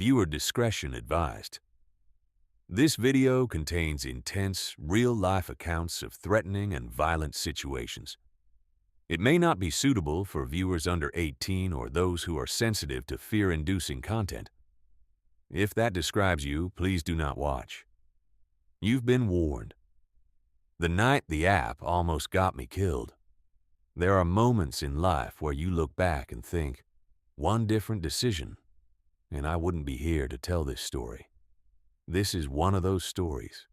Viewer discretion advised. This video contains intense, real-life accounts of threatening and violent situations. It may not be suitable for viewers under 18 or those who are sensitive to fear-inducing content. If that describes you, please do not watch. You've been warned. The night the app almost got me killed. There are moments in life where you look back and think, one different decision, and I wouldn't be here to tell this story. This is one of those stories.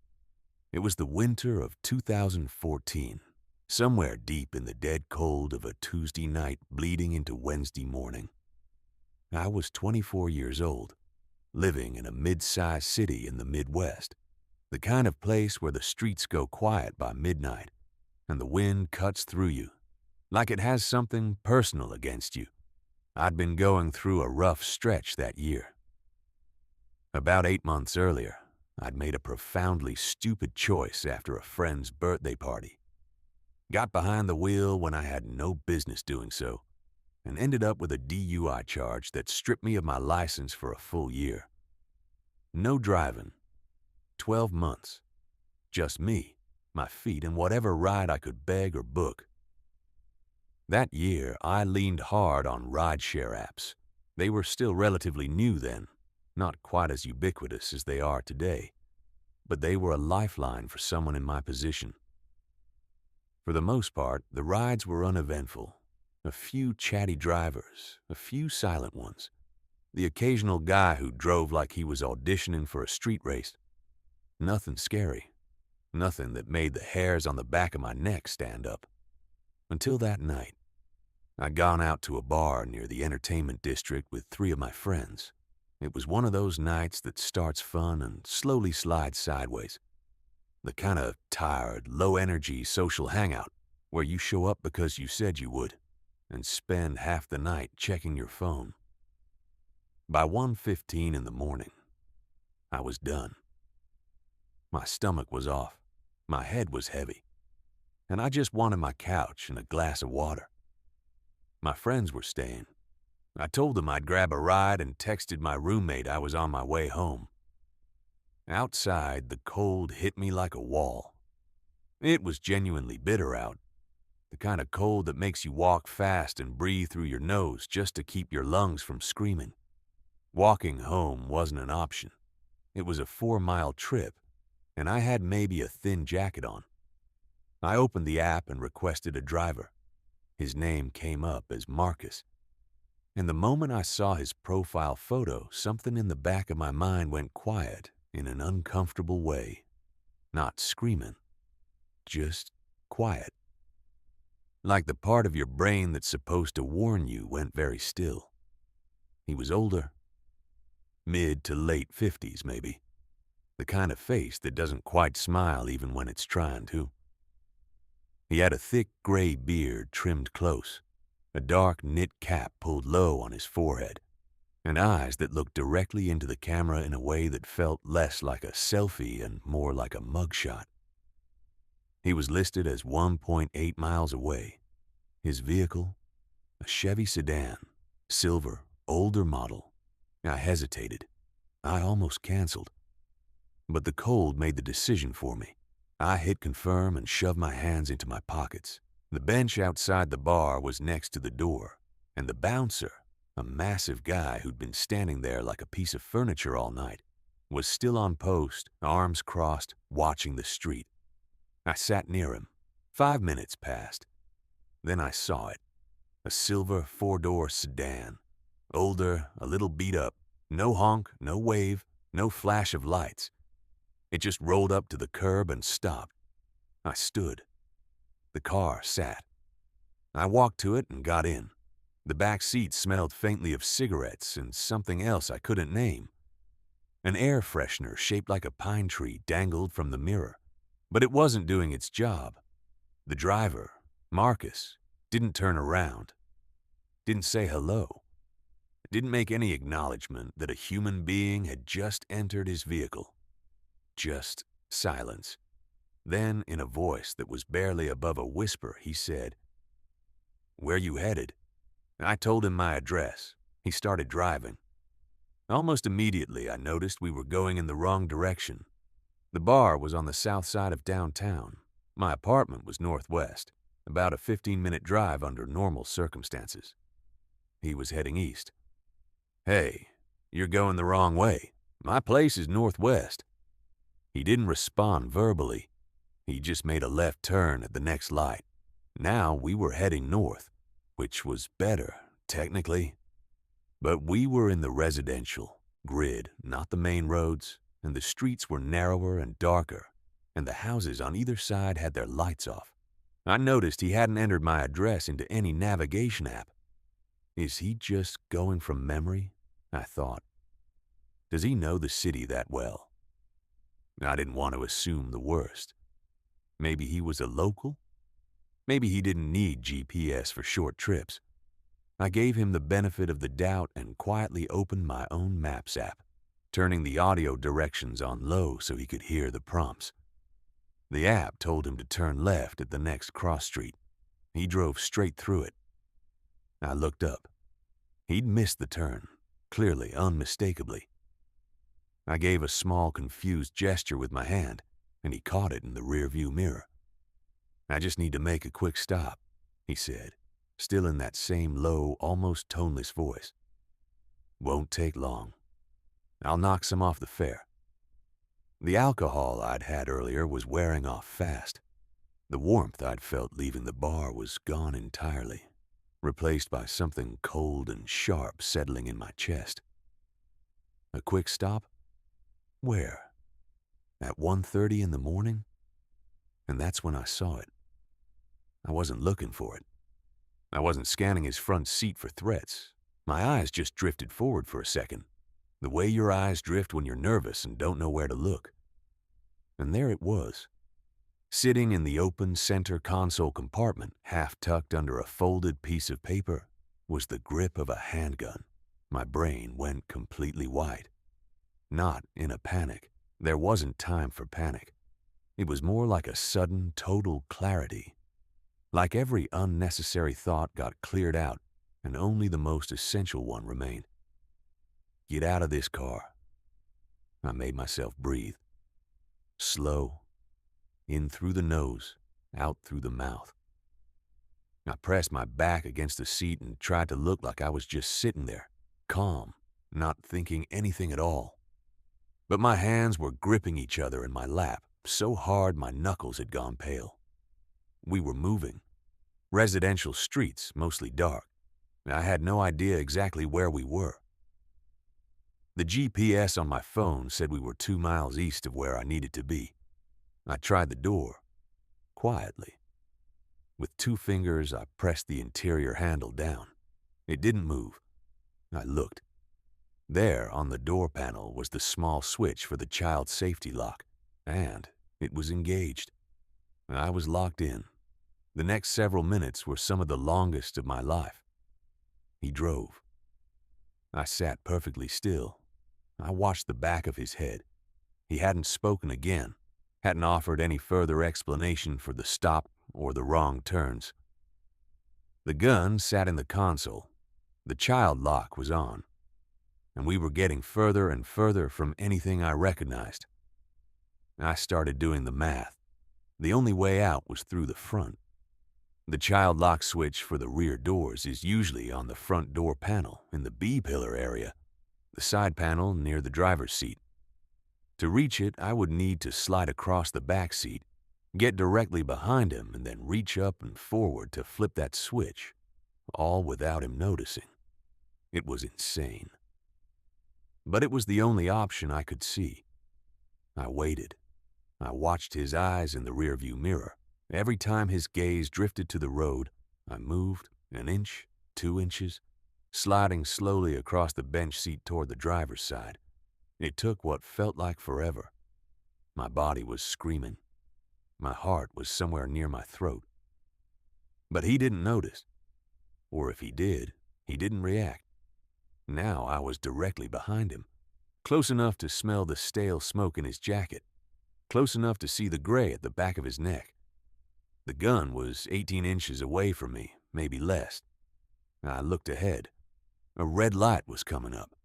It was the winter of 2014, somewhere deep in the dead cold of a Tuesday night bleeding into Wednesday morning. I was 24 years old, living in a mid-sized city in the Midwest, the kind of place where the streets go quiet by midnight and the wind cuts through you, like it has something personal against you. I'd been going through a rough stretch that year. About 8 months earlier, I'd made a profoundly stupid choice after a friend's birthday party. Got behind the wheel when I had no business doing so, and ended up with a DUI charge that stripped me of my license for a full year. No driving. 12 months. Just me, my feet, and whatever ride I could beg or book. That year, I leaned hard on rideshare apps. They were still relatively new then, not quite as ubiquitous as they are today, but they were a lifeline for someone in my position. For the most part, the rides were uneventful. A few chatty drivers, a few silent ones, the occasional guy who drove like he was auditioning for a street race. Nothing scary, nothing that made the hairs on the back of my neck stand up. Until that night, I'd gone out to a bar near the entertainment district with 3 of my friends. It was one of those nights that starts fun and slowly slides sideways. The kind of tired, low-energy social hangout where you show up because you said you would and spend half the night checking your phone. By 1:15 in the morning, I was done. My stomach was off, my head was heavy, and I just wanted my couch and a glass of water. My friends were staying. I told them I'd grab a ride and texted my roommate I was on my way home. Outside, the cold hit me like a wall. It was genuinely bitter out, the kind of cold that makes you walk fast and breathe through your nose just to keep your lungs from screaming. Walking home wasn't an option. It was a 4-mile trip, and I had maybe a thin jacket on. I opened the app and requested a driver. His name came up as Marcus. And the moment I saw his profile photo, something in the back of my mind went quiet in an uncomfortable way. Not screaming, just quiet. Like the part of your brain that's supposed to warn you went very still. He was older, mid to late 50s maybe. The kind of face that doesn't quite smile even when it's trying to. He had a thick gray beard trimmed close, a dark knit cap pulled low on his forehead, and eyes that looked directly into the camera in a way that felt less like a selfie and more like a mugshot. He was listed as 1.8 miles away. His vehicle, a Chevy sedan, silver, older model. I hesitated. I almost canceled. But the cold made the decision for me. I hit confirm and shoved my hands into my pockets. The bench outside the bar was next to the door, and the bouncer, a massive guy who'd been standing there like a piece of furniture all night, was still on post, arms crossed, watching the street. I sat near him. 5 minutes passed. Then I saw it. A silver 4-door sedan. Older, a little beat up. No honk, no wave, no flash of lights. It just rolled up to the curb and stopped. I stood. The car sat. I walked to it and got in. The back seat smelled faintly of cigarettes and something else I couldn't name. An air freshener shaped like a pine tree dangled from the mirror, but it wasn't doing its job. The driver, Marcus, didn't turn around, didn't say hello, didn't make any acknowledgement that a human being had just entered his vehicle. Just silence. Then, in a voice that was barely above a whisper, he said, "Where you headed?" I told him my address. He started driving. Almost immediately, I noticed we were going in the wrong direction. The bar was on the south side of downtown. My apartment was northwest, about a 15-minute drive under normal circumstances. He was heading east. "Hey, you're going the wrong way. My place is northwest." He didn't respond verbally. He just made a left turn at the next light. Now we were heading north, which was better, technically. But we were in the residential grid, not the main roads, and the streets were narrower and darker, and the houses on either side had their lights off. I noticed he hadn't entered my address into any navigation app. Is he just going from memory? I thought. Does he know the city that well? I didn't want to assume the worst. Maybe he was a local? Maybe he didn't need GPS for short trips. I gave him the benefit of the doubt and quietly opened my own Maps app, turning the audio directions on low so he could hear the prompts. The app told him to turn left at the next cross street. He drove straight through it. I looked up. He'd missed the turn, clearly, unmistakably. I gave a small, confused gesture with my hand, and he caught it in the rearview mirror. "I just need to make a quick stop," he said, still in that same low, almost toneless voice. "Won't take long. I'll knock some off the fare." The alcohol I'd had earlier was wearing off fast. The warmth I'd felt leaving the bar was gone entirely, replaced by something cold and sharp settling in my chest. A quick stop? Where? At 1:30 in the morning? And that's when I saw it. I wasn't looking for it. I wasn't scanning his front seat for threats. My eyes just drifted forward for a second, the way your eyes drift when you're nervous and don't know where to look. And there it was. Sitting in the open center console compartment, half tucked under a folded piece of paper, was the grip of a handgun. My brain went completely white. Not in a panic. There wasn't time for panic. It was more like a sudden, total clarity. Like every unnecessary thought got cleared out, and only the most essential one remained. Get out of this car. I made myself breathe. Slow. In through the nose, out through the mouth. I pressed my back against the seat and tried to look like I was just sitting there, calm, not thinking anything at all. But my hands were gripping each other in my lap, so hard my knuckles had gone pale. We were moving. Residential streets, mostly dark. I had no idea exactly where we were. The GPS on my phone said we were 2 miles east of where I needed to be. I tried the door, quietly. With 2 fingers, I pressed the interior handle down. It didn't move. I looked. There, on the door panel, was the small switch for the child safety lock, and it was engaged. I was locked in. The next several minutes were some of the longest of my life. He drove. I sat perfectly still. I watched the back of his head. He hadn't spoken again, hadn't offered any further explanation for the stop or the wrong turns. The gun sat in the console. The child lock was on. And we were getting further and further from anything I recognized. I started doing the math. The only way out was through the front. The child lock switch for the rear doors is usually on the front door panel in the B-pillar area, the side panel near the driver's seat. To reach it, I would need to slide across the back seat, get directly behind him, and then reach up and forward to flip that switch, all without him noticing. It was insane. But it was the only option I could see. I waited. I watched his eyes in the rearview mirror. Every time his gaze drifted to the road, I moved an inch, 2 inches, sliding slowly across the bench seat toward the driver's side. It took what felt like forever. My body was screaming. My heart was somewhere near my throat. But he didn't notice. Or if he did, he didn't react. Now I was directly behind him, close enough to smell the stale smoke in his jacket, close enough to see the gray at the back of his neck. The gun was 18 inches away from me, maybe less. I looked ahead. A red light was coming up.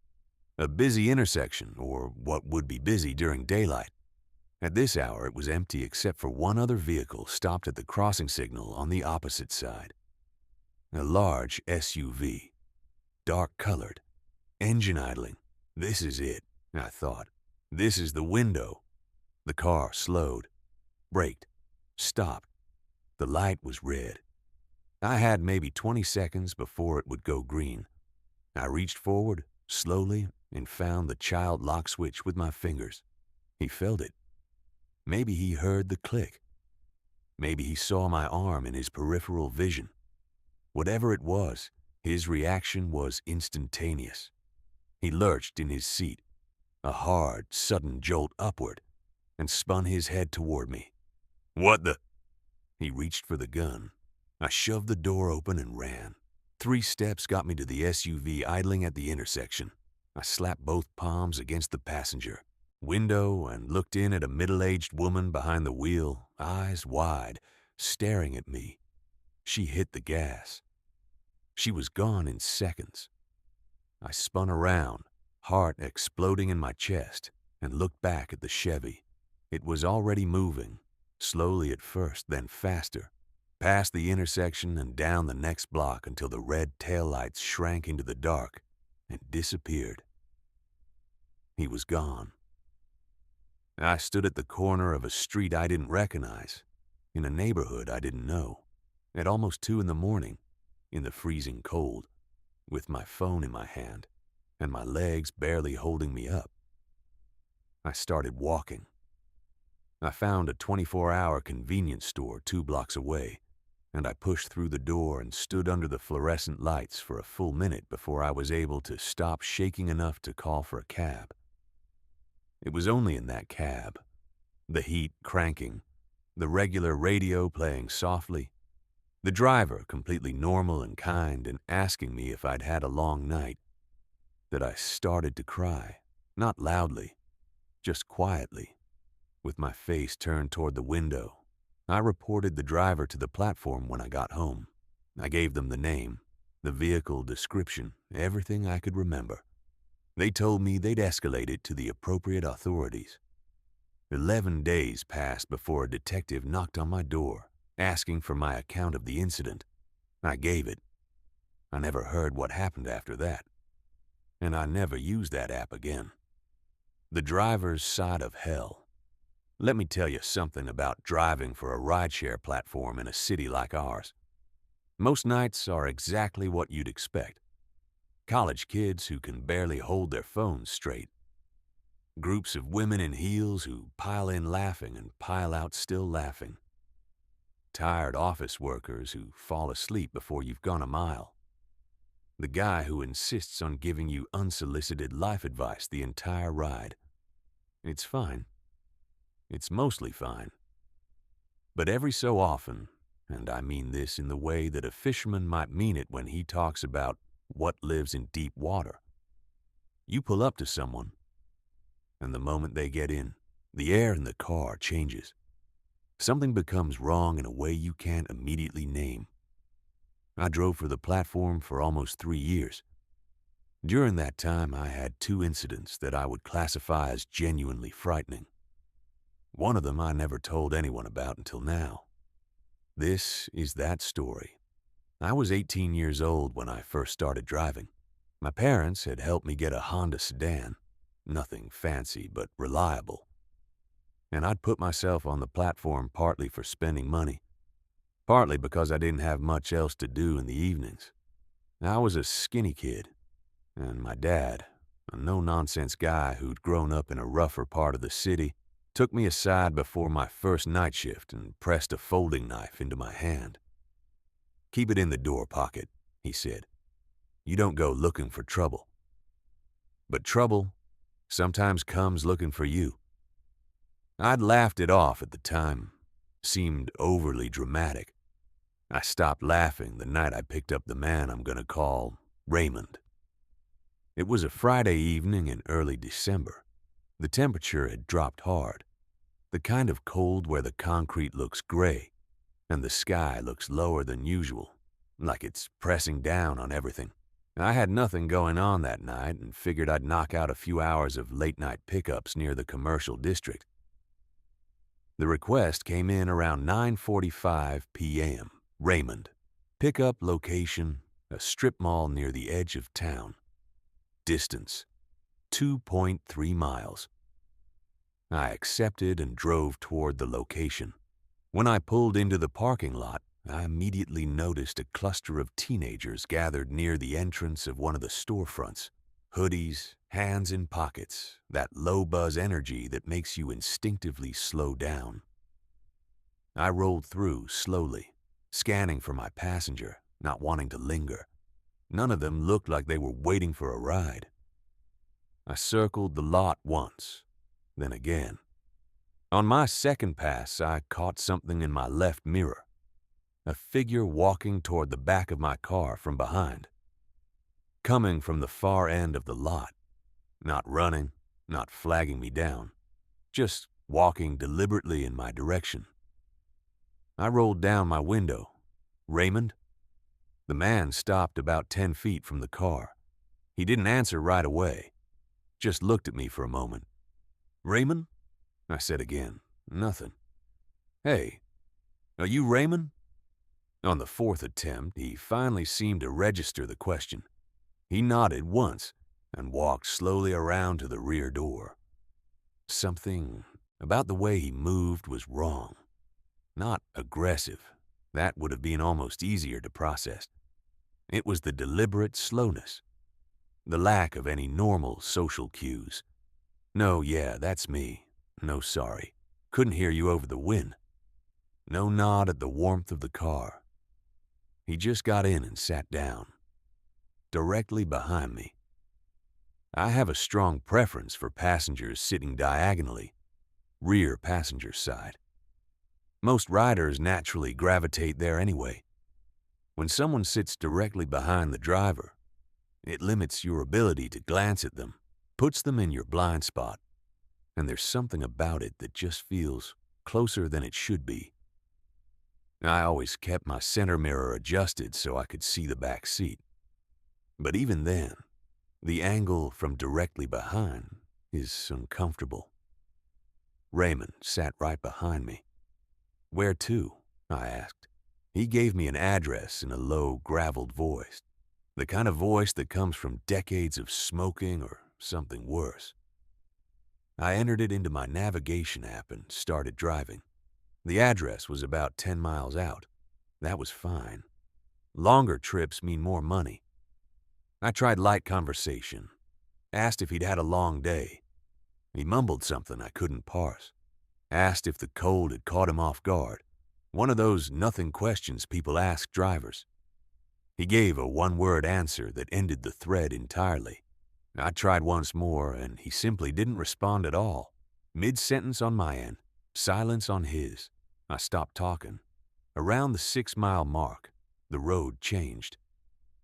A busy intersection, or what would be busy during daylight. At this hour, it was empty except for one other vehicle stopped at the crossing signal on the opposite side. A large SUV, dark-colored, engine idling. This is it, I thought. This is the window. The car slowed, braked, stopped. The light was red. I had maybe 20 seconds before it would go green. I reached forward, slowly, and found the child lock switch with my fingers. He felt it. Maybe he heard the click. Maybe he saw my arm in his peripheral vision. Whatever it was, his reaction was instantaneous. He lurched in his seat, a hard, sudden jolt upward, and spun his head toward me. "What the?" He reached for the gun. I shoved the door open and ran. 3 steps got me to the SUV idling at the intersection. I slapped both palms against the passenger window and looked in at a middle-aged woman behind the wheel, eyes wide, staring at me. She hit the gas. She was gone in seconds. I spun around, heart exploding in my chest, and looked back at the Chevy. It was already moving, slowly at first, then faster, past the intersection and down the next block until the red taillights shrank into the dark and disappeared. He was gone. I stood at the corner of a street I didn't recognize, in a neighborhood I didn't know, at almost 2 in the morning, in the freezing cold, with my phone in my hand and my legs barely holding me up. I started walking. I found a 24-hour convenience store 2 blocks away, and I pushed through the door and stood under the fluorescent lights for a full minute before I was able to stop shaking enough to call for a cab. It was only in that cab, the heat cranking, the regular radio playing softly, the driver completely normal and kind and asking me if I'd had a long night, that I started to cry, not loudly, just quietly, with my face turned toward the window. I reported the driver to the platform when I got home. I gave them the name, the vehicle description, everything I could remember. They told me they'd escalate it to the appropriate authorities. 11 days passed before a detective knocked on my door, asking for my account of the incident. I gave it. I never heard what happened after that. And I never used that app again. The driver's side of hell. Let me tell you something about driving for a rideshare platform in a city like ours. Most nights are exactly what you'd expect. College kids who can barely hold their phones straight. Groups of women in heels who pile in laughing and pile out still laughing. Tired office workers who fall asleep before you've gone a mile. The guy who insists on giving you unsolicited life advice the entire ride. It's fine. It's mostly fine. But every so often, and I mean this in the way that a fisherman might mean it when he talks about what lives in deep water, you pull up to someone, and the moment they get in, the air in the car changes. Something becomes wrong in a way you can't immediately name. I drove for the platform for almost 3 years. During that time, I had 2 incidents that I would classify as genuinely frightening. One of them I never told anyone about until now. This is that story. I was 18 years old when I first started driving. My parents had helped me get a Honda sedan, nothing fancy but reliable. And I'd put myself on the platform partly for spending money, partly because I didn't have much else to do in the evenings. I was a skinny kid, and my dad, a no-nonsense guy who'd grown up in a rougher part of the city, took me aside before my first night shift and pressed a folding knife into my hand. "Keep it in the door pocket," he said. "You don't go looking for trouble. But trouble sometimes comes looking for you." I'd laughed it off at the time. Seemed overly dramatic. I stopped laughing the night I picked up the man I'm going to call Raymond. It was a Friday evening in early December. The temperature had dropped hard, the kind of cold where the concrete looks gray and the sky looks lower than usual, like it's pressing down on everything. I had nothing going on that night and figured I'd knock out a few hours of late-night pickups near the commercial district. The request came in around 9:45 p.m. Raymond. Pickup location, a strip mall near the edge of town. Distance, 2.3 miles. I accepted and drove toward the location. When I pulled into the parking lot, I immediately noticed a cluster of teenagers gathered near the entrance of one of the storefronts. Hoodies, hands in pockets, that low-buzz energy that makes you instinctively slow down. I rolled through slowly, scanning for my passenger, not wanting to linger. None of them looked like they were waiting for a ride. I circled the lot once, then again. On my second pass, I caught something in my left mirror. A figure walking toward the back of my car from behind. Coming from the far end of the lot. Not running, not flagging me down. Just walking deliberately in my direction. I rolled down my window. "Raymond?" The man stopped about 10 feet from the car. He didn't answer right away. Just looked at me for a moment. "Raymond?" I said again. Nothing. "Hey, are you Raymond?" On the fourth attempt, he finally seemed to register the question. He nodded once and walked slowly around to the rear door. Something about the way he moved was wrong. Not aggressive. That would have been almost easier to process. It was the deliberate slowness. The lack of any normal social cues. "No, yeah, that's me. No, sorry. Couldn't hear you over the wind." No nod at the warmth of the car. He just got in and sat down. Directly behind me. I have a strong preference for passengers sitting diagonally, rear passenger side. Most riders naturally gravitate there anyway. When someone sits directly behind the driver, it limits your ability to glance at them, puts them in your blind spot, and there's something about it that just feels closer than it should be. I always kept my center mirror adjusted so I could see the back seat. But even then, the angle from directly behind is uncomfortable. Raymond sat right behind me. "Where to?" I asked. He gave me an address in a low, graveled voice. The kind of voice that comes from decades of smoking or something worse. I entered it into my navigation app and started driving. The address was about 10 miles out. That was fine. Longer trips mean more money. I tried light conversation. Asked if he'd had a long day. He mumbled something I couldn't parse. Asked if the cold had caught him off guard. One of those nothing questions people ask drivers. He gave a one-word answer that ended the thread entirely. I tried once more, and he simply didn't respond at all. Mid-sentence on my end, silence on his. I stopped talking. Around the 6-mile mark, the road changed.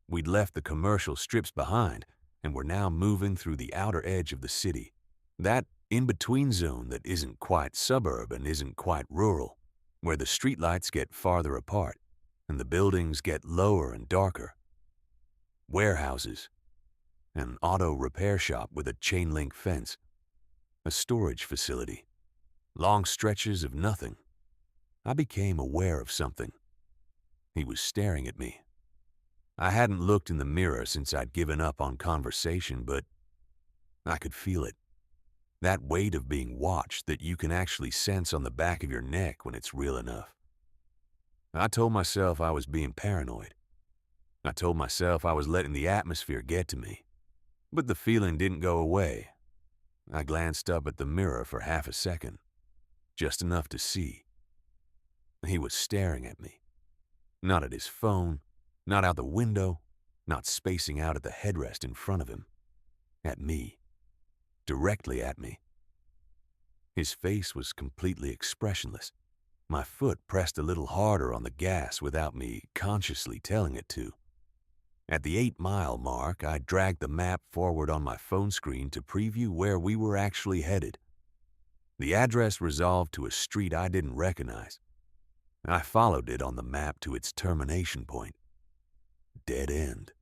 We'd left the commercial strips behind and were now moving through the outer edge of the city. That in-between zone that isn't quite suburb and isn't quite rural, where the streetlights get farther apart and the buildings get lower and darker. Warehouses, an auto repair shop with a chain-link fence, a storage facility, long stretches of nothing. I became aware of something. He was staring at me. I hadn't looked in the mirror since I'd given up on conversation, but I could feel it. That weight of being watched that you can actually sense on the back of your neck when it's real enough. I told myself I was being paranoid. I told myself I was letting the atmosphere get to me. But the feeling didn't go away. I glanced up at the mirror for half a second, just enough to see. He was staring at me. Not at his phone, not out the window, not spacing out at the headrest in front of him. At me. Directly at me. His face was completely expressionless. My foot pressed a little harder on the gas without me consciously telling it to. At the 8-mile mark, I dragged the map forward on my phone screen to preview where we were actually headed. The address resolved to a street I didn't recognize. I followed it on the map to its termination point. Dead end.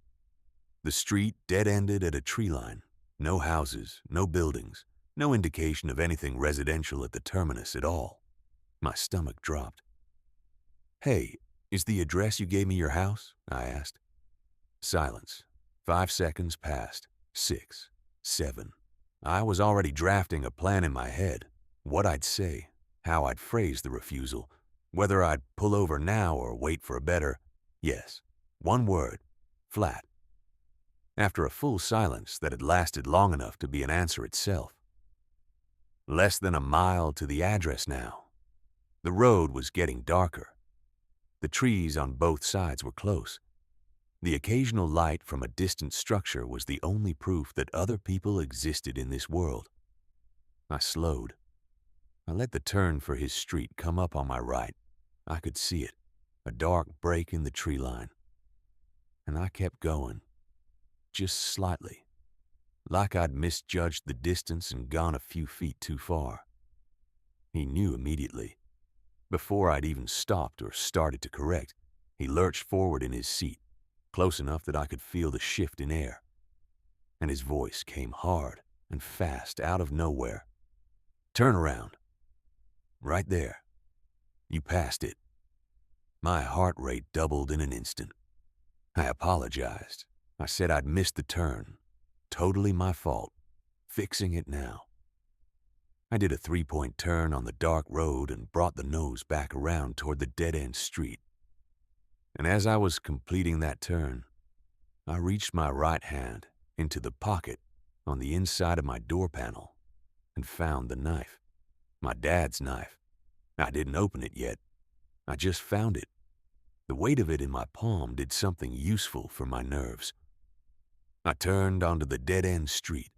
The street dead-ended at a tree line. No houses, no buildings, no indication of anything residential at the terminus at all. My stomach dropped. "Hey, is the address you gave me your house?" I asked. Silence. 5 seconds passed. 6, 7. I was already drafting a plan in my head. What I'd say, how I'd phrase the refusal, whether I'd pull over now or wait for a better, yes. One word. Flat. After a full silence that had lasted long enough to be an answer itself. Less than a mile to the address now. The road was getting darker. The trees on both sides were close. The occasional light from a distant structure was the only proof that other people existed in this world. I slowed. I let the turn for his street come up on my right. I could see it, a dark break in the tree line. And I kept going, just slightly, like I'd misjudged the distance and gone a few feet too far. He knew immediately. Before I'd even stopped or started to correct, he lurched forward in his seat, close enough that I could feel the shift in air. And his voice came hard and fast out of nowhere. "Turn around. Right there. You passed it." My heart rate doubled in an instant. I apologized. I said I'd missed the turn. Totally my fault. Fixing it now. I did a 3-point turn on the dark road and brought the nose back around toward the dead-end street. And as I was completing that turn, I reached my right hand into the pocket on the inside of my door panel and found the knife. My dad's knife. I didn't open it yet. I just found it. The weight of it in my palm did something useful for my nerves. I turned onto the dead-end street.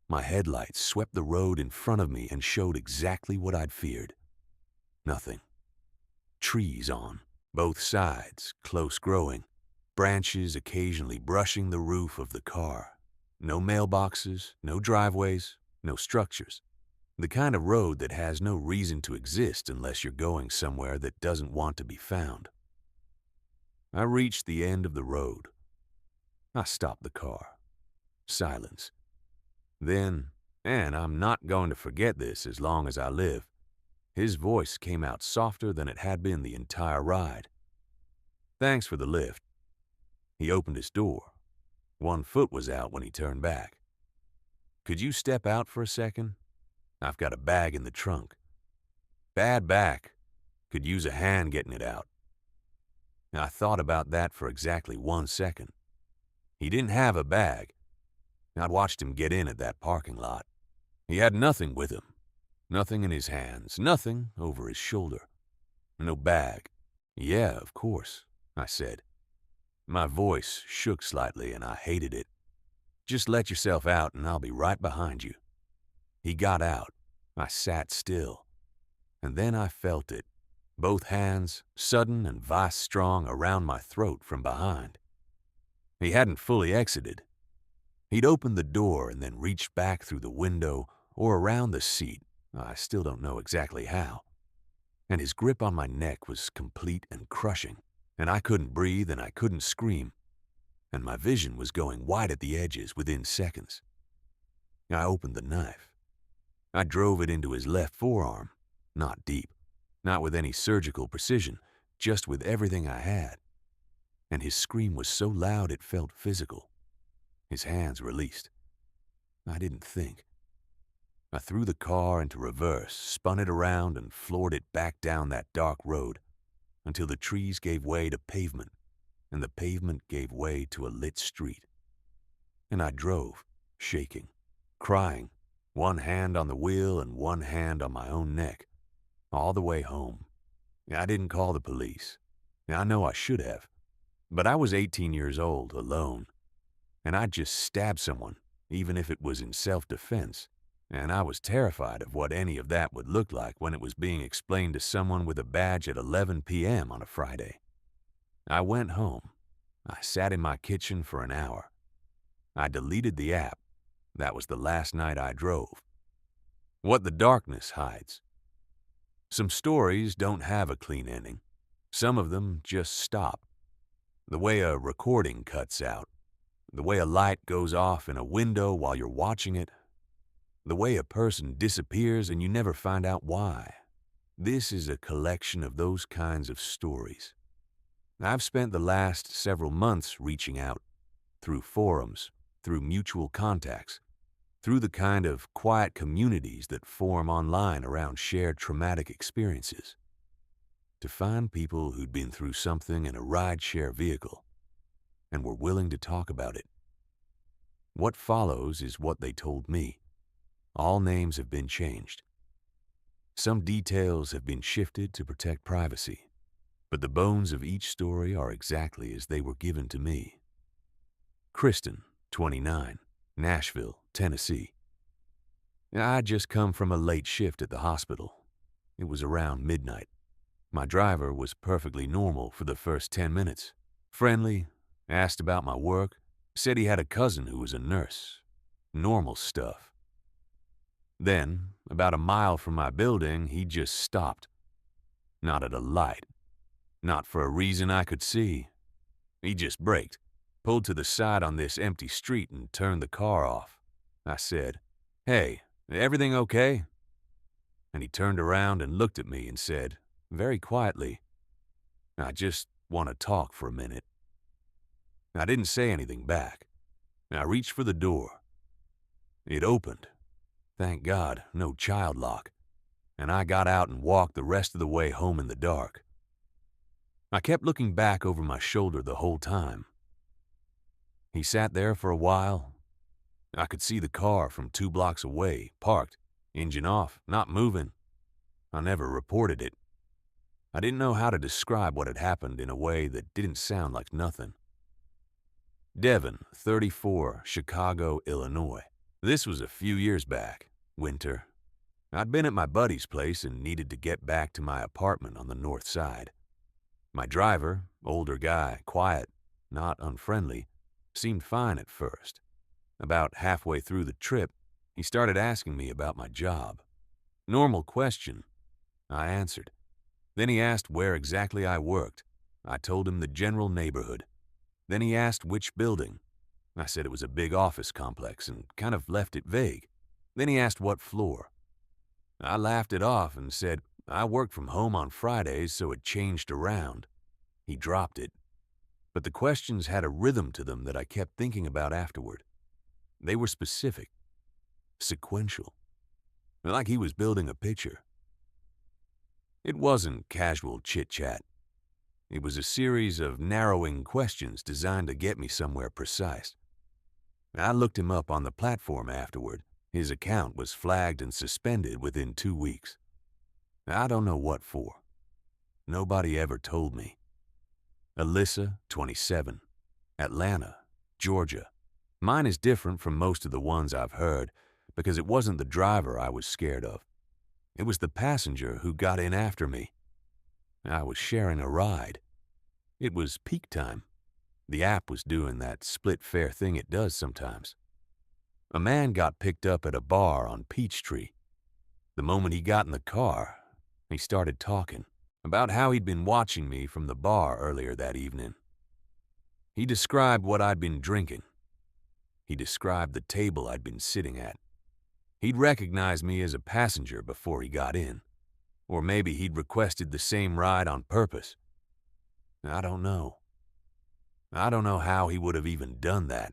My headlights swept the road in front of me and showed exactly what I'd feared. Nothing. Trees on both sides, close growing, branches occasionally brushing the roof of the car. No mailboxes, no driveways, no structures. The kind of road that has no reason to exist unless you're going somewhere that doesn't want to be found. I reached the end of the road. I stopped the car. Silence. Then, and I'm not going to forget this as long as I live, his voice came out softer than it had been the entire ride. "Thanks for the lift." He opened his door. One foot was out when he turned back. "Could you step out for a second? I've got a bag in the trunk." "Bad back. Could use a hand getting it out." I thought about that for exactly 1 second. He didn't have a bag. I'd watched him get in at that parking lot. He had nothing with him. Nothing in his hands, nothing over his shoulder. No bag. "Yeah, of course," I said. My voice shook slightly and I hated it. "Just let yourself out and I'll be right behind you." He got out. I sat still. And then I felt it. Both hands, sudden and vice-strong, around my throat from behind. He hadn't fully exited. He'd opened the door and then reached back through the window or around the seat. I still don't know exactly how. And his grip on my neck was complete and crushing, and I couldn't breathe and I couldn't scream, and my vision was going white at the edges within seconds. I opened the knife. I drove it into his left forearm, not deep. Not with any surgical precision, just with everything I had. And his scream was so loud it felt physical. His hands released. I didn't think. I threw the car into reverse, spun it around, and floored it back down that dark road until the trees gave way to pavement, and the pavement gave way to a lit street. And I drove, shaking, crying, one hand on the wheel and one hand on my own neck. All the way home. I didn't call the police. I know I should have. But I was 18 years old, alone. And I'd just stabbed someone, even if it was in self-defense. And I was terrified of what any of that would look like when it was being explained to someone with a badge at 11 p.m. on a Friday. I went home. I sat in my kitchen for an hour. I deleted the app. That was the last night I drove. What the darkness hides. Some stories don't have a clean ending. Some of them just stop. The way a recording cuts out. The way a light goes off in a window while you're watching it. The way a person disappears and you never find out why. This is a collection of those kinds of stories. I've spent the last several months reaching out, through forums, through mutual contacts, through the kind of quiet communities that form online around shared traumatic experiences, to find people who'd been through something in a rideshare vehicle and were willing to talk about it. What follows is what they told me. All names have been changed. Some details have been shifted to protect privacy, but the bones of each story are exactly as they were given to me. Kristen, 29, Nashville, Tennessee. I'd just come from a late shift at the hospital. It was around midnight. My driver was perfectly normal for the first 10 minutes. Friendly, asked about my work, said he had a cousin who was a nurse. Normal stuff. Then, about a mile from my building, he just stopped. Not at a light. Not for a reason I could see. He just braked, pulled to the side on this empty street and turned the car off. I said, "Hey, everything okay?" And he turned around and looked at me and said, very quietly, "I just want to talk for a minute." I didn't say anything back. I reached for the door. It opened. Thank God, no child lock. And I got out and walked the rest of the way home in the dark. I kept looking back over my shoulder the whole time. He sat there for a while. I could see the car from 2 blocks away, parked, engine off, not moving. I never reported it. I didn't know how to describe what had happened in a way that didn't sound like nothing. Devin, 34, Chicago, Illinois. This was a few years back, winter. I'd been at my buddy's place and needed to get back to my apartment on the north side. My driver, older guy, quiet, not unfriendly, seemed fine at first. About halfway through the trip, he started asking me about my job. Normal question. I answered. Then he asked where exactly I worked. I told him the general neighborhood. Then he asked which building. I said it was a big office complex and kind of left it vague. Then he asked what floor. I laughed it off and said I worked from home on Fridays, so it changed around. He dropped it. But the questions had a rhythm to them that I kept thinking about afterward. They were specific, sequential, like he was building a picture. It wasn't casual chit-chat. It was a series of narrowing questions designed to get me somewhere precise. I looked him up on the platform afterward. His account was flagged and suspended within 2 weeks. I don't know what for. Nobody ever told me. Alyssa, 27, Atlanta, Georgia. Mine is different from most of the ones I've heard because it wasn't the driver I was scared of. It was the passenger who got in after me. I was sharing a ride. It was peak time. The app was doing that split fare thing it does sometimes. A man got picked up at a bar on Peachtree. The moment he got in the car, he started talking about how he'd been watching me from the bar earlier that evening. He described what I'd been drinking. He described the table I'd been sitting at. He'd recognized me as a passenger before he got in. Or maybe he'd requested the same ride on purpose. I don't know. I don't know how he would have even done that.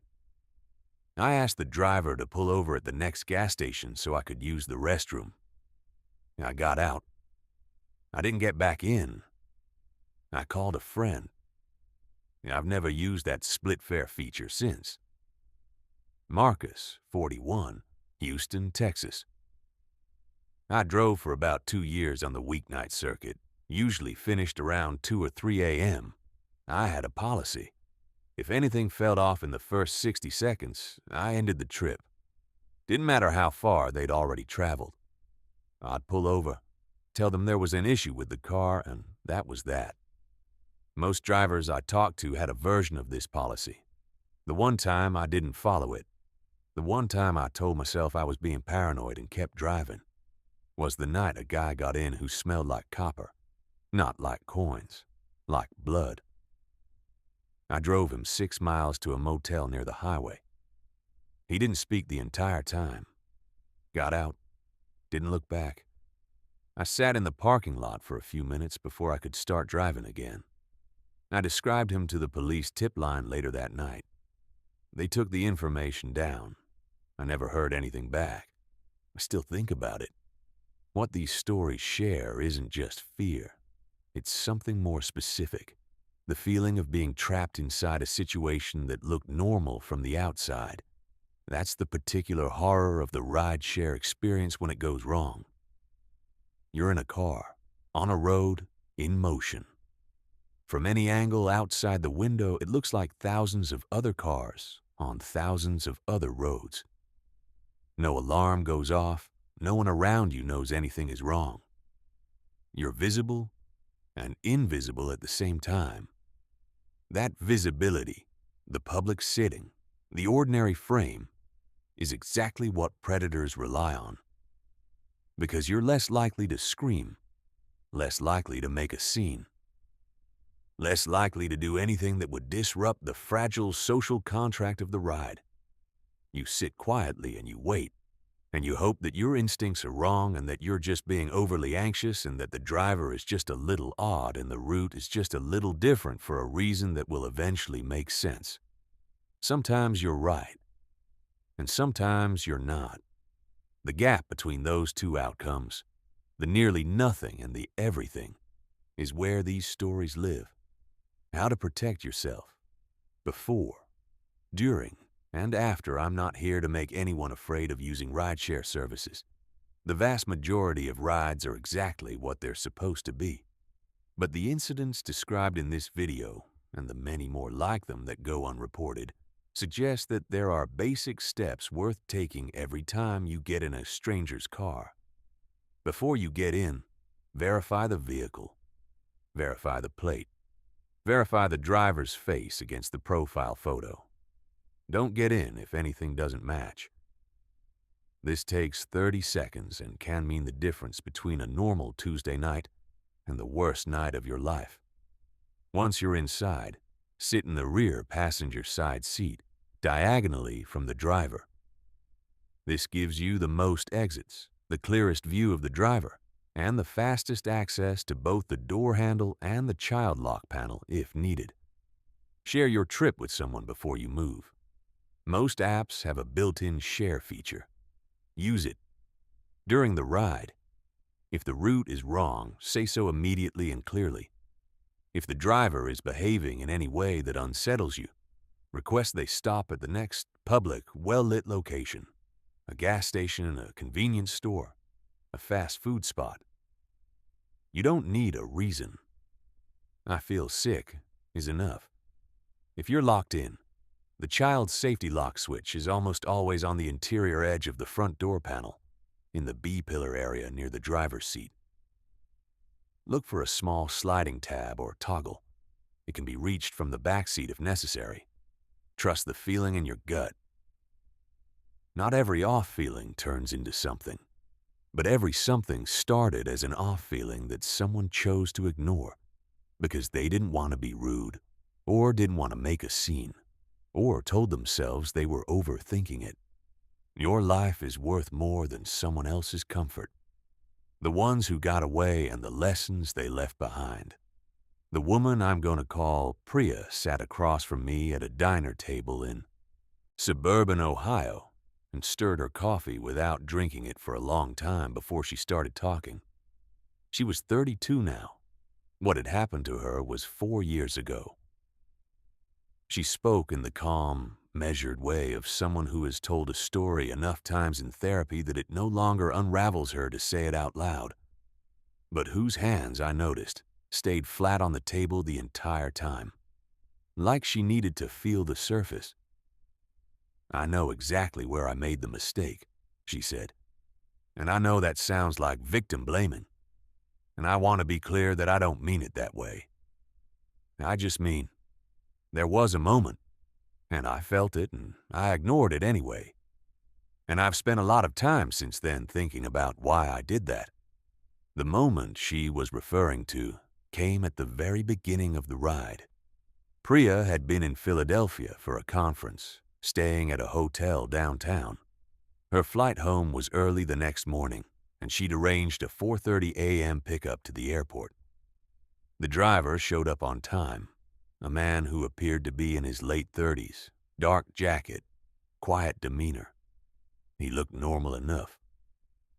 I asked the driver to pull over at the next gas station so I could use the restroom. I got out. I didn't get back in. I called a friend. I've never used that split fare feature since. Marcus, 41, Houston, Texas. I drove for about 2 years on the weeknight circuit, usually finished around 2 or 3 a.m. I had a policy. If anything felt off in the first 60 seconds, I ended the trip. Didn't matter how far they'd already traveled. I'd pull over, tell them there was an issue with the car, and that was that. Most drivers I talked to had a version of this policy. The one time I didn't follow it, the one time I told myself I was being paranoid and kept driving, was the night a guy got in who smelled like copper. Not like coins, like blood. I drove him 6 miles to a motel near the highway. He didn't speak the entire time. Got out, didn't look back. I sat in the parking lot for a few minutes before I could start driving again. I described him to the police tip line later that night. They took the information down. I never heard anything back. I still think about it. What these stories share isn't just fear. It's something more specific. The feeling of being trapped inside a situation that looked normal from the outside. That's the particular horror of the rideshare experience when it goes wrong. You're in a car, on a road, in motion. From any angle outside the window, it looks like thousands of other cars on thousands of other roads. No alarm goes off. No one around you knows anything is wrong. You're visible and invisible at the same time. That visibility, the public sitting, the ordinary frame, is exactly what predators rely on. Because you're less likely to scream, less likely to make a scene, less likely to do anything that would disrupt the fragile social contract of the ride. You sit quietly and you wait, and you hope that your instincts are wrong and that you're just being overly anxious and that the driver is just a little odd and the route is just a little different for a reason that will eventually make sense. Sometimes you're right, and sometimes you're not. The gap between those two outcomes, the nearly nothing and the everything, is where these stories live. How to protect yourself. Before, during, and after. I'm not here to make anyone afraid of using rideshare services. The vast majority of rides are exactly what they're supposed to be. But the incidents described in this video, and the many more like them that go unreported, suggest that there are basic steps worth taking every time you get in a stranger's car. Before you get in, verify the vehicle. Verify the plate. Verify the driver's face against the profile photo. Don't get in if anything doesn't match. This takes 30 seconds and can mean the difference between a normal Tuesday night and the worst night of your life. Once you're inside, sit in the rear passenger side seat, diagonally from the driver. This gives you the most exits, the clearest view of the driver, and the fastest access to both the door handle and the child lock panel if needed. Share your trip with someone before you move. Most apps have a built-in share feature. Use it. During the ride, if the route is wrong, say so immediately and clearly. If the driver is behaving in any way that unsettles you, request they stop at the next public, well-lit location, a gas station, a convenience store, a fast food spot. You don't need a reason. "I feel sick" is enough. If you're locked in, the child safety lock switch is almost always on the interior edge of the front door panel, in the B-pillar area near the driver's seat. Look for a small sliding tab or toggle. It can be reached from the back seat if necessary. Trust the feeling in your gut. Not every off feeling turns into something, but every something started as an off feeling that someone chose to ignore because they didn't want to be rude, or didn't want to make a scene, or told themselves they were overthinking it. Your life is worth more than someone else's comfort. The ones who got away and the lessons they left behind. The woman I'm going to call Priya sat across from me at a diner table in suburban Ohio and stirred her coffee without drinking it for a long time before she started talking. She was 32 now. What had happened to her was 4 years ago. She spoke in the calm, measured way of someone who has told a story enough times in therapy that it no longer unravels her to say it out loud, but whose hands, I noticed, stayed flat on the table the entire time, like she needed to feel the surface. "I know exactly where I made the mistake," she said, "and I know that sounds like victim blaming, and I want to be clear that I don't mean it that way. I just mean, there was a moment, and I felt it, and I ignored it anyway. And I've spent a lot of time since then thinking about why I did that." The moment she was referring to came at the very beginning of the ride. Priya had been in Philadelphia for a conference, staying at a hotel downtown. Her flight home was early the next morning, and she'd arranged a 4:30 a.m. pickup to the airport. The driver showed up on time, a man who appeared to be in his late 30s, dark jacket, quiet demeanor. He looked normal enough.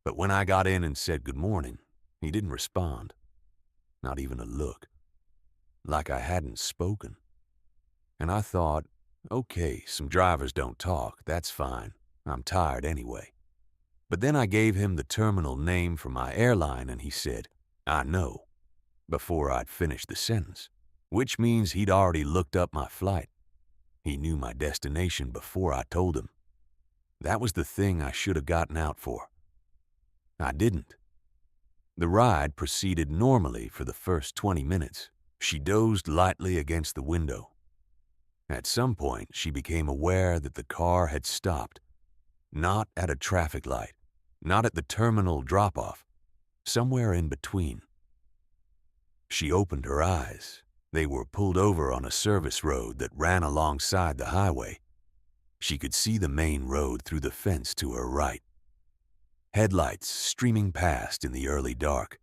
But when I got in and said good morning, he didn't respond. Not even a look. Like I hadn't spoken. And I thought, okay, some drivers don't talk, that's fine. I'm tired anyway. But then I gave him the terminal name for my airline and he said, I know, before I'd finished the sentence, which means he'd already looked up my flight. He knew my destination before I told him. That was the thing I should have gotten out for. I didn't. The ride proceeded normally for the first 20 minutes. She dozed lightly against the window. At some point, she became aware that the car had stopped. Not at a traffic light, not at the terminal drop-off, somewhere in between. She opened her eyes. They were pulled over on a service road that ran alongside the highway. She could see the main road through the fence to her right. Headlights streaming past in the early dark.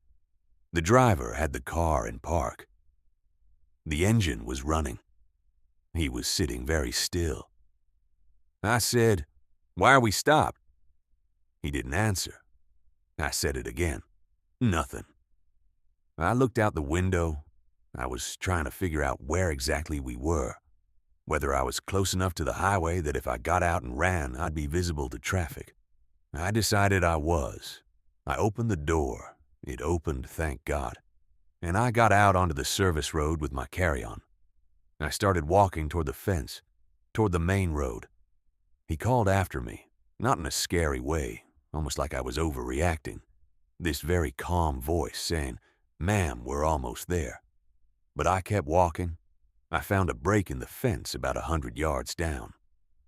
The driver had the car in park. The engine was running. He was sitting very still. I said, "Why are we stopped?" He didn't answer. I said it again. Nothing. I looked out the window. I was trying to figure out where exactly we were, whether I was close enough to the highway that if I got out and ran, I'd be visible to traffic. I decided I was. I opened the door. It opened, thank God. And I got out onto the service road with my carry-on. I started walking toward the fence, toward the main road. He called after me, not in a scary way, almost like I was overreacting. This very calm voice saying, "Ma'am, we're almost there." But I kept walking. I found a break in the fence about 100 yards down.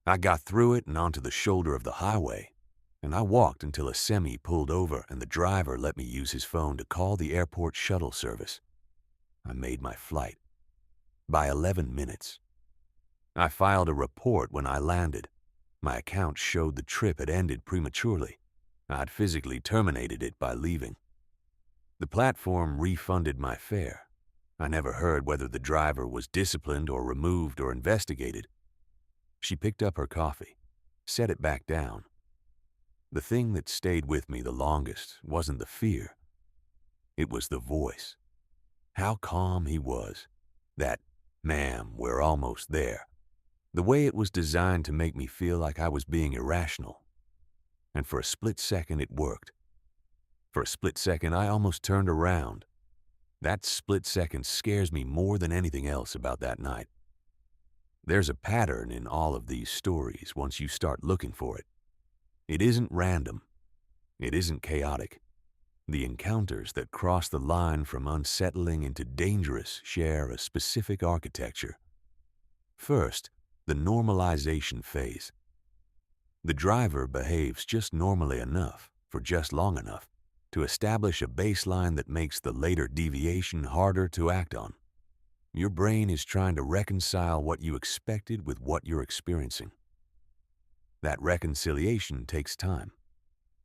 I got through it and onto the shoulder of the highway, and I walked until a semi pulled over and the driver let me use his phone to call the airport shuttle service. I made my flight. By 11 minutes. I filed a report when I landed. My account showed the trip had ended prematurely. I'd physically terminated it by leaving. The platform refunded my fare. I never heard whether the driver was disciplined or removed or investigated. She picked up her coffee, set it back down. The thing that stayed with me the longest wasn't the fear. It was the voice. How calm he was. That, "Ma'am, we're almost there." The way it was designed to make me feel like I was being irrational. And for a split second, it worked. For a split second, I almost turned around. That split second scares me more than anything else about that night. There's a pattern in all of these stories once you start looking for it. It isn't random. It isn't chaotic. The encounters that cross the line from unsettling into dangerous share a specific architecture. First, the normalization phase. The driver behaves just normally enough for just long enough to establish a baseline that makes the later deviation harder to act on. Your brain is trying to reconcile what you expected with what you're experiencing. That reconciliation takes time.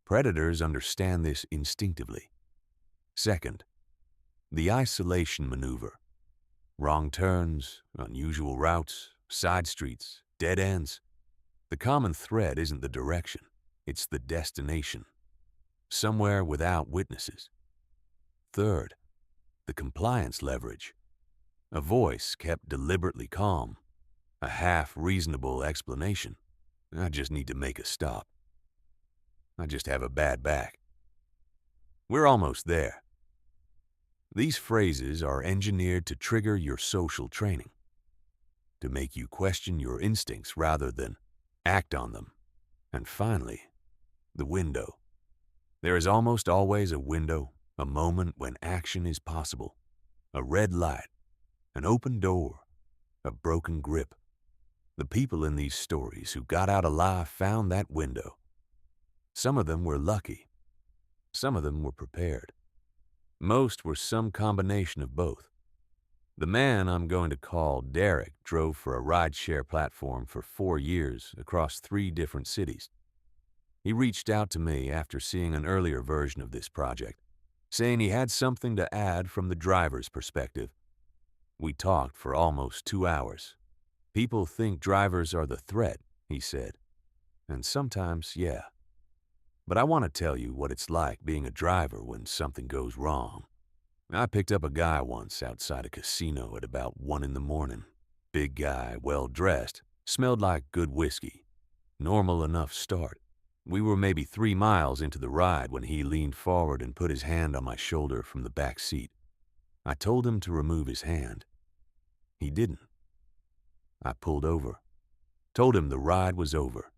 Predators understand this instinctively. Second, the isolation maneuver. Wrong turns, unusual routes, side streets, dead ends. The common thread isn't the direction, it's the destination. Somewhere without witnesses. Third, the compliance leverage. A voice kept deliberately calm. A half-reasonable explanation. I just need to make a stop. I just have a bad back. We're almost there. These phrases are engineered to trigger your social training, to make you question your instincts rather than act on them. And finally, the window. There is almost always a window, a moment when action is possible. A red light, an open door, a broken grip. The people in these stories who got out alive found that window. Some of them were lucky. Some of them were prepared. Most were some combination of both. The man I'm going to call Derek drove for a rideshare platform for 4 years across 3 different cities. He reached out to me after seeing an earlier version of this project, saying he had something to add from the driver's perspective. We talked for almost 2 hours. People think drivers are the threat, he said. And sometimes, yeah. But I want to tell you what it's like being a driver when something goes wrong. I picked up a guy once outside a casino at about 1 in the morning. Big guy, well-dressed, smelled like good whiskey. Normal enough start. We were maybe 3 miles into the ride when he leaned forward and put his hand on my shoulder from the back seat. I told him to remove his hand. He didn't. I pulled over. Told him the ride was over.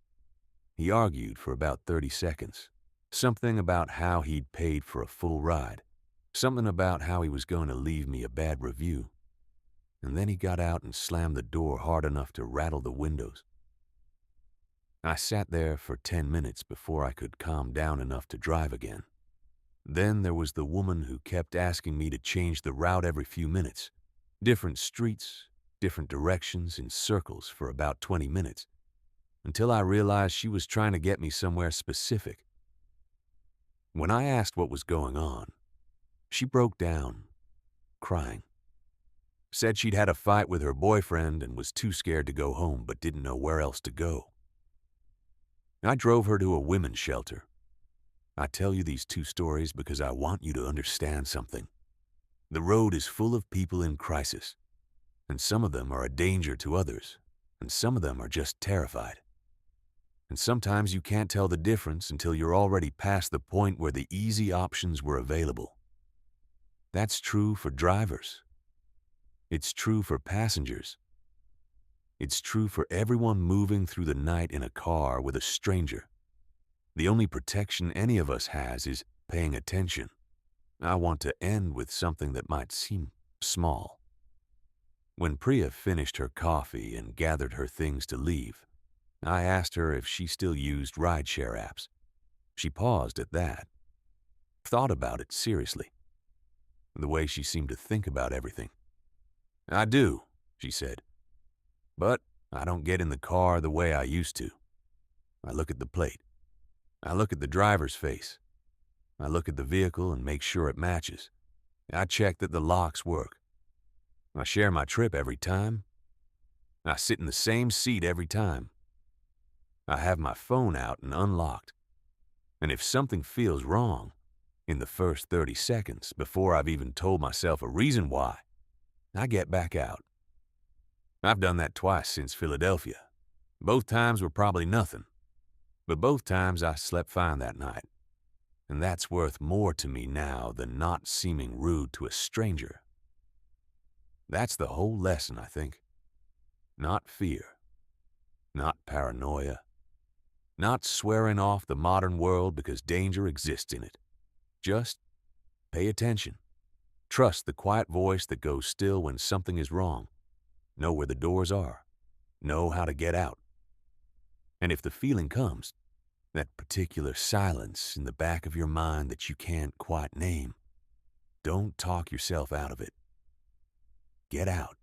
He argued for about 30 seconds. Something about how he'd paid for a full ride. Something about how he was going to leave me a bad review. And then he got out and slammed the door hard enough to rattle the windows. I sat there for 10 minutes before I could calm down enough to drive again. Then there was the woman who kept asking me to change the route every few minutes. Different streets, different directions in circles for about 20 minutes. Until I realized she was trying to get me somewhere specific. When I asked what was going on, she broke down, crying. Said she'd had a fight with her boyfriend and was too scared to go home but didn't know where else to go. I drove her to a women's shelter. I tell you these 2 stories because I want you to understand something. The road is full of people in crisis, and some of them are a danger to others, and some of them are just terrified. And sometimes you can't tell the difference until you're already past the point where the easy options were available. That's true for drivers. It's true for passengers. It's true for everyone moving through the night in a car with a stranger. The only protection any of us has is paying attention. I want to end with something that might seem small. When Priya finished her coffee and gathered her things to leave, I asked her if she still used rideshare apps. She paused at that. Thought about it seriously. The way she seemed to think about everything. I do, she said. But I don't get in the car the way I used to. I look at the plate. I look at the driver's face. I look at the vehicle and make sure it matches. I check that the locks work. I share my trip every time. I sit in the same seat every time. I have my phone out and unlocked. And if something feels wrong, in the first 30 seconds, before I've even told myself a reason why, I get back out. I've done that twice since Philadelphia. Both times were probably nothing. But both times I slept fine that night. And that's worth more to me now than not seeming rude to a stranger. That's the whole lesson, I think. Not fear. Not paranoia. Not swearing off the modern world because danger exists in it. Just pay attention. Trust the quiet voice that goes still when something is wrong. Know where the doors are. Know how to get out. And if the feeling comes, that particular silence in the back of your mind that you can't quite name, don't talk yourself out of it. Get out.